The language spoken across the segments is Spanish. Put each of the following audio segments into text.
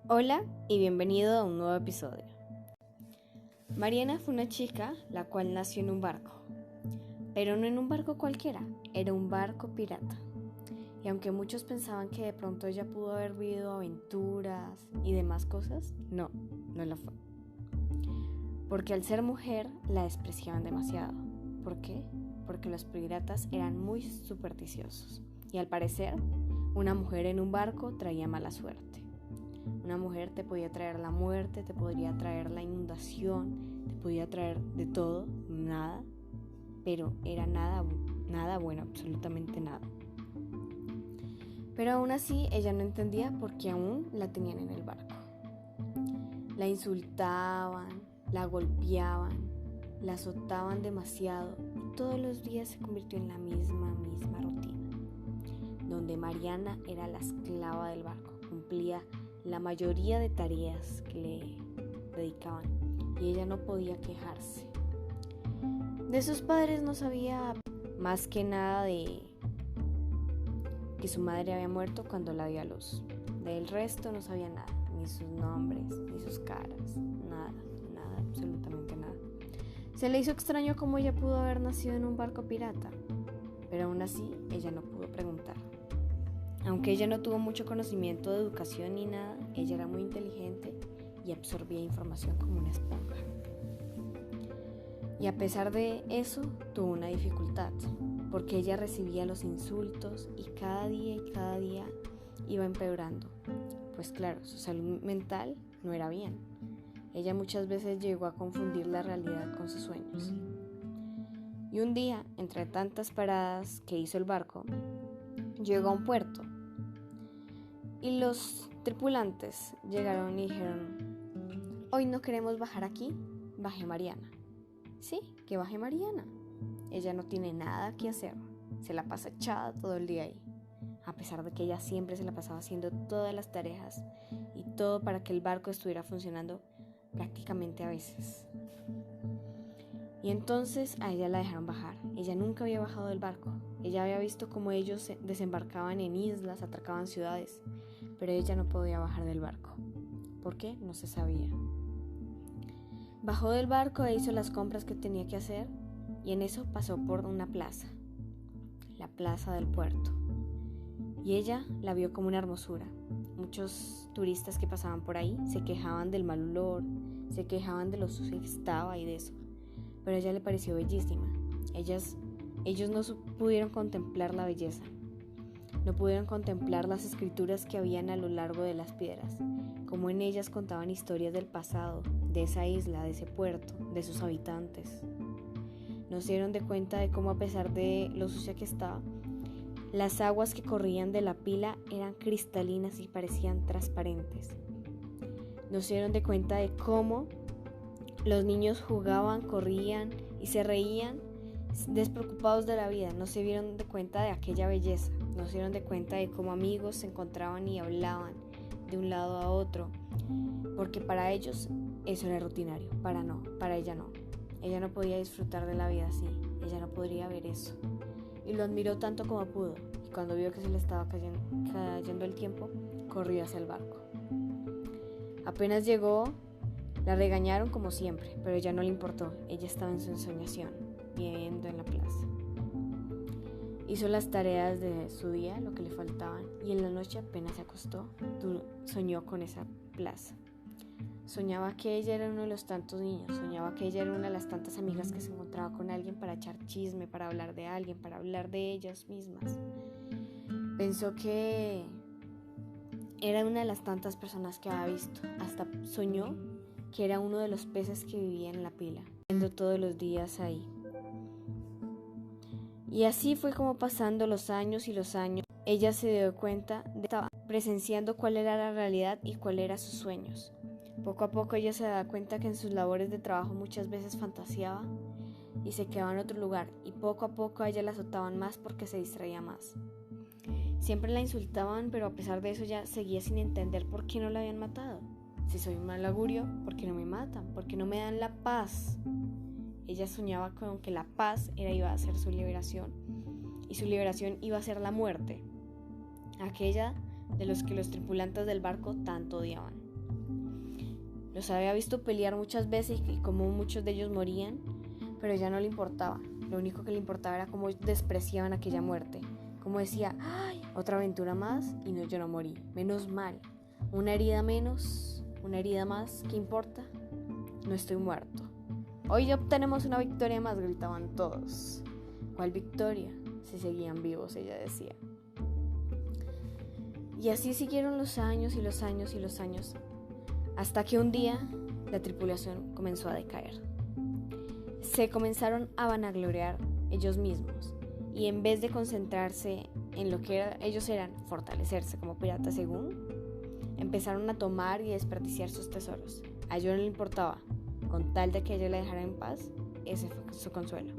Hola y bienvenido a un nuevo episodio. Mariana fue una chica la cual nació en un barco, pero no en un barco cualquiera, era un barco pirata. Y aunque muchos pensaban que de pronto ella pudo haber vivido aventuras y demás cosas, no lo fue. Porque al ser mujer la despreciaban demasiado. ¿Por qué? Porque los piratas eran muy supersticiosos y al parecer una mujer en un barco traía mala suerte. Una mujer te podía traer la muerte, te podría traer la inundación, te podía traer de todo, nada, pero era nada bueno, absolutamente nada. Pero aún así ella no entendía por qué aún la tenían en el barco. La insultaban, la golpeaban, la azotaban demasiado y todos los días se convirtió en la misma rutina, donde Mariana era la esclava del barco, cumplía la mayoría de tareas que le dedicaban y ella no podía quejarse. De sus padres no sabía más que nada de que su madre había muerto cuando la dio a luz. Del resto no sabía nada, ni sus nombres, ni sus caras, nada, absolutamente nada. Se le hizo extraño cómo ella pudo haber nacido en un barco pirata, pero aún así ella no pudo preguntar. Aunque ella no tuvo mucho conocimiento de educación ni nada, ella era muy inteligente y absorbía información como una esponja. Y a pesar de eso, tuvo una dificultad, porque ella recibía los insultos y cada día iba empeorando. Pues claro, su salud mental no era bien. Ella muchas veces llegó a confundir la realidad con sus sueños. Y un día, entre tantas paradas que hizo el barco, llegó a un puerto. Y los tripulantes llegaron y dijeron: hoy no queremos bajar aquí, baje Mariana. Sí, que baje Mariana. Ella no tiene nada que hacer, se la pasa echada todo el día ahí. A pesar de que ella siempre se la pasaba haciendo todas las tareas y todo para que el barco estuviera funcionando prácticamente a veces. Y entonces a ella la dejaron bajar. Ella nunca había bajado del barco. Ella había visto cómo ellos desembarcaban en islas, atracaban ciudades, pero ella no podía bajar del barco. ¿Por qué? No se sabía. Bajó del barco e hizo las compras que tenía que hacer y en eso pasó por una plaza, la plaza del puerto. Y ella la vio como una hermosura. Muchos turistas que pasaban por ahí se quejaban del mal olor, se quejaban de lo sucio que estaba y de eso. Pero a ella le pareció bellísima. Ellos no pudieron contemplar la belleza. No pudieron contemplar las escrituras que habían a lo largo de las piedras, como en ellas contaban historias del pasado, de esa isla, de ese puerto, de sus habitantes. No se dieron de cuenta de cómo, a pesar de lo sucia que estaba, las aguas que corrían de la pila eran cristalinas y parecían transparentes. No se dieron de cuenta de cómo los niños jugaban, corrían y se reían despreocupados de la vida. No se dieron de cuenta de aquella belleza. No se dieron de cuenta de cómo amigos se encontraban y hablaban de un lado a otro. Porque para ellos eso era rutinario. Para ella no. Ella no podía disfrutar de la vida así. Ella no podría ver eso. Y lo admiró tanto como pudo. Y cuando vio que se le estaba cayendo el tiempo, corrió hacia el barco. Apenas llegó, la regañaron como siempre, pero ella no le importó. Ella estaba en su ensoñación, viviendo en la plaza. Hizo las tareas de su día, lo que le faltaban, y en la noche apenas se acostó, soñó con esa plaza. Soñaba que ella era uno de los tantos niños, soñaba que ella era una de las tantas amigas que se encontraba con alguien para echar chisme, para hablar de alguien, para hablar de ellas mismas. Pensó que era una de las tantas personas que había visto. Hasta soñó que era uno de los peces que vivía en la pila, viendo todos los días ahí. Y así fue como pasando los años, ella se dio cuenta de que estaba presenciando cuál era la realidad y cuál eran sus sueños. Poco a poco ella se da cuenta que en sus labores de trabajo muchas veces fantaseaba y se quedaba en otro lugar, y poco a poco a ella la azotaban más porque se distraía más. Siempre la insultaban, pero a pesar de eso ella seguía sin entender por qué no la habían matado. Si soy un mal augurio, ¿por qué no me matan? ¿Por qué no me dan la paz? Ella soñaba con que la paz iba a ser su liberación, y su liberación iba a ser la muerte, aquella de los que los tripulantes del barco tanto odiaban. Los había visto pelear muchas veces y como muchos de ellos morían, pero ya no le importaba. Lo único que le importaba era cómo despreciaban aquella muerte. Como decía, ¡ay! Otra aventura más y no, yo no morí. Menos mal. Una herida menos, una herida más. ¿Qué importa? No estoy muerto. Hoy obtenemos una victoria más, gritaban todos. ¿Cuál victoria? Si seguían vivos, ella decía. Y así siguieron los años y los años y los años, hasta que un día la tripulación comenzó a decaer. Se comenzaron a vanagloriar ellos mismos, y en vez de concentrarse en lo que ellos eran, fortalecerse como piratas según, empezaron a tomar y desperdiciar sus tesoros. A ellos no le importaba, con tal de que ella la dejara en paz, ese fue su consuelo.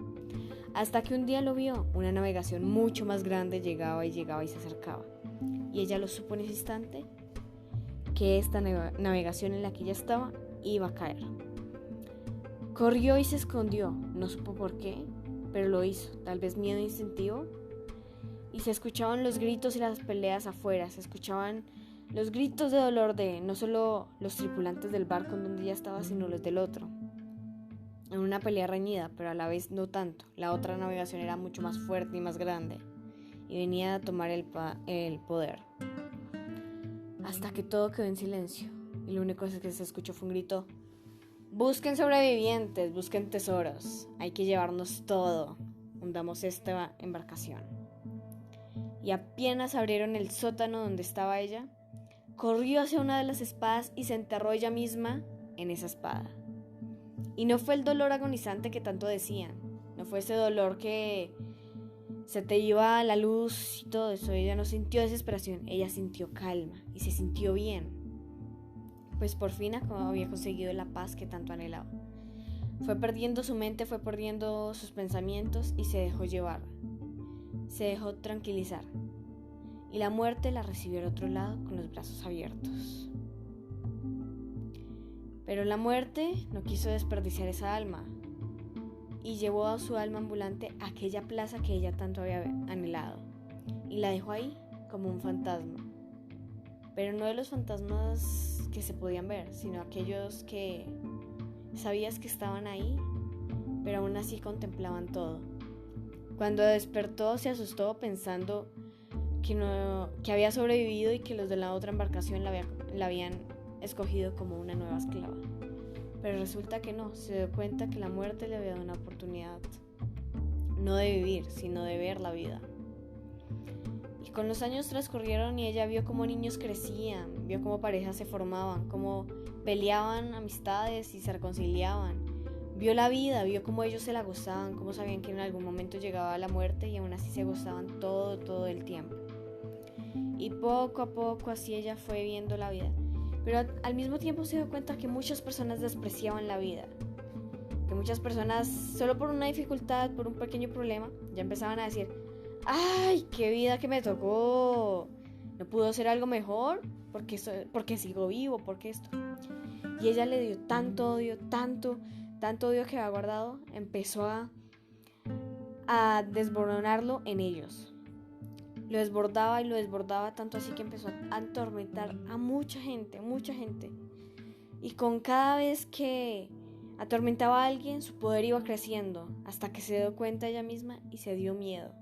Hasta que un día lo vio, una navegación mucho más grande llegaba y se acercaba. Y ella lo supo en ese instante que esta navegación en la que ella estaba iba a caer. Corrió y se escondió, no supo por qué, pero lo hizo, tal vez miedo instintivo. Y se escuchaban los gritos y las peleas afuera, se escuchaban los gritos de dolor de no solo los tripulantes del barco en donde ella estaba, sino los del otro. En una pelea reñida, pero a la vez no tanto. La otra navegación era mucho más fuerte y más grande, y venía a tomar el poder. Hasta que todo quedó en silencio, y lo único que se escuchó fue un grito: busquen sobrevivientes, busquen tesoros, hay que llevarnos todo, hundamos esta embarcación. Y apenas abrieron el sótano donde estaba ella, corrió hacia una de las espadas y se enterró ella misma en esa espada. Y no fue el dolor agonizante que tanto decían, no fue ese dolor que se te iba la luz y todo eso. Ella no sintió desesperación, ella sintió calma y se sintió bien, pues por fin había conseguido la paz que tanto anhelaba. Fue perdiendo su mente, fue perdiendo sus pensamientos y se dejó llevar, se dejó tranquilizar, y la muerte la recibió al otro lado con los brazos abiertos. Pero la muerte no quiso desperdiciar esa alma y llevó a su alma ambulante a aquella plaza que ella tanto había anhelado, y la dejó ahí como un fantasma, pero no de los fantasmas que se podían ver, sino aquellos que sabías que estaban ahí, pero aún así contemplaban todo. Cuando despertó se asustó pensando que había sobrevivido y que los de la otra embarcación la habían escogido como una nueva esclava. Pero resulta que no, se dio cuenta que la muerte le había dado una oportunidad, no de vivir, sino de ver la vida. Y con los años transcurrieron y ella vio cómo niños crecían, vio cómo parejas se formaban, cómo peleaban amistades y se reconciliaban. Vio la vida, vio cómo ellos se la gozaban, cómo sabían que en algún momento llegaba la muerte y aún así se gozaban todo el tiempo. Y poco a poco así ella fue viendo la vida. Pero al mismo tiempo se dio cuenta que muchas personas despreciaban la vida, que muchas personas solo por una dificultad, por un pequeño problema, ya empezaban a decir: ¡ay, qué vida que me tocó! ¿No pudo ser algo mejor? Porque sigo vivo, porque esto. Y ella le dio tanto odio que había guardado, empezó a desboronarlo en ellos. Lo desbordaba y lo desbordaba tanto así que empezó a atormentar a mucha gente. Y con cada vez que atormentaba a alguien, su poder iba creciendo, hasta que se dio cuenta ella misma y se dio miedo.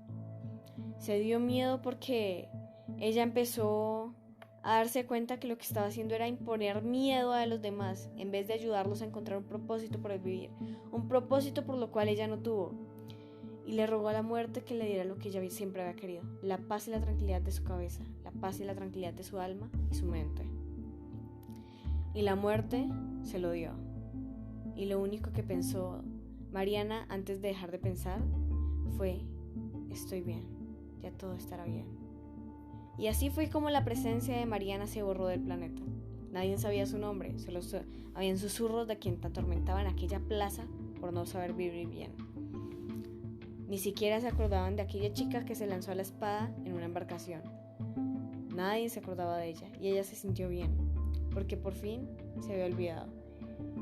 Se dio miedo porque ella empezó a darse cuenta que lo que estaba haciendo era imponer miedo a los demás, en vez de ayudarlos a encontrar un propósito por el vivir, un propósito por lo cual ella no tuvo. Y le rogó a la muerte que le diera lo que ella siempre había querido: la paz y la tranquilidad de su cabeza, la paz y la tranquilidad de su alma y su mente. Y la muerte se lo dio. Y lo único que pensó Mariana antes de dejar de pensar fue: estoy bien, ya todo estará bien. Y así fue como la presencia de Mariana se borró del planeta. Nadie sabía su nombre, solo habían susurros de quien te atormentaba en aquella plaza por no saber vivir bien. Ni siquiera se acordaban de aquella chica que se lanzó a la espada en una embarcación. Nadie se acordaba de ella y ella se sintió bien, porque por fin se había olvidado.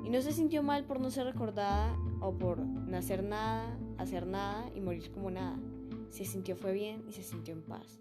Y no se sintió mal por no ser recordada o por nacer nada, hacer nada y morir como nada. Se sintió fue bien y se sintió en paz.